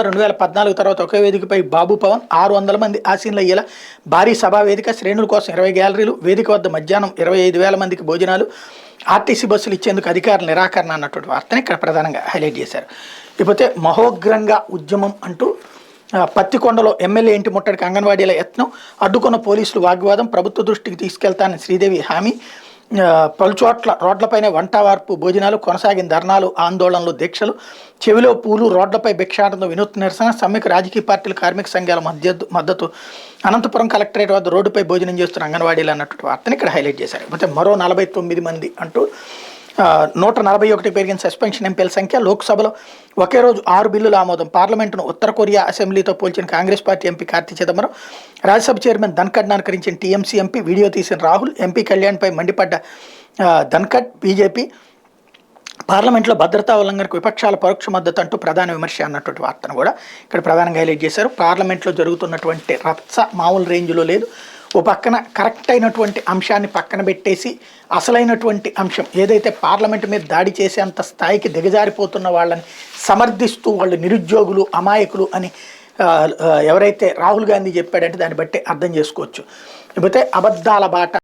2014 తర్వాత ఒకే వేదికపై బాబు పవన్ 600 మంది ఆసీనులు అయ్యేలా భారీ సభా వేదిక, శ్రేణుల కోసం 20 గ్యాలరీలు, వేదిక వద్ద మధ్యాహ్నం 25,000 మందికి భోజనాలు, ఆర్టీసీ బస్సులు ఇచ్చేందుకు అధికారుల నిరాకరణ అన్నటువంటి వార్తని ఇక్కడ ప్రధానంగా హైలైట్ చేశారు. ఇకపోతే మహోగ్రంగా ఉద్యమం అంటూ పత్తికొండలో ఎమ్మెల్యే ఇంటి ముట్టడికి అంగన్వాడీల యత్నం, అడ్డుకున్న పోలీసులు వాగ్వాదం, ప్రభుత్వ దృష్టికి తీసుకెళ్తానని శ్రీదేవి హామీ, పలుచోట్ల రోడ్లపైనే వంట వార్పు భోజనాలు, కొనసాగిన ధర్నాలు, ఆందోళనలు, దీక్షలు, చెవిలో పూలు, రోడ్లపై భిక్షాటనతో వినూత్న నిరసన, సమ్మెకు రాజకీయ పార్టీలు, కార్మిక సంఘాల మద్దతు, అనంతపురం కలెక్టరేట్ వద్ద రోడ్డుపై భోజనం చేస్తున్న అంగన్వాడీలు అన్నటువంటి వార్తని ఇక్కడ హైలైట్ చేశారు. అయితే మరో 49 మంది అంటూ 141 పెరిగిన సస్పెన్షన్ ఎంపీల సంఖ్య, లోక్సభలో ఒకే రోజు 6 బిల్లుల ఆమోదం, పార్లమెంటును ఉత్తర కొరియా అసెంబ్లీతో పోల్చిన Congress party MP Karti Chidambaram, Rajya Sabha chairman ధన్ఖడ్ను అనుకరించిన టీఎంసీ ఎంపీ, వీడియో తీసిన రాహుల్, ఎంపీ కళ్యాణ్పై మండిపడ్డ ధన్ఖడ్, బీజేపీ, పార్లమెంట్లో భద్రతా ఉల్లంఘనకు విపక్షాల పరోక్ష మద్దతు అంటూ ప్రధాన విమర్శ అన్నటువంటి వార్తను కూడా ఇక్కడ ప్రధానంగా హైలైట్ చేశారు. పార్లమెంట్లో జరుగుతున్నటువంటి రచ్చ మామూలు రేంజ్లో లేదు. ఓ పక్కన కరెక్ట్ అయినటువంటి అంశాన్ని పక్కన పెట్టేసి అసలైనటువంటి అంశం ఏదైతే పార్లమెంట్ మీద దాడి చేసేంత స్థాయికి దిగజారిపోతున్న వాళ్ళని సమర్థిస్తూ వాళ్ళు నిరుద్యోగులు, అమాయకులు అని ఎవరైతే రాహుల్ గాంధీ చెప్పాడంటే దాన్ని బట్టి అర్థం చేసుకోవచ్చు. లేకపోతే అబద్ధాల బాట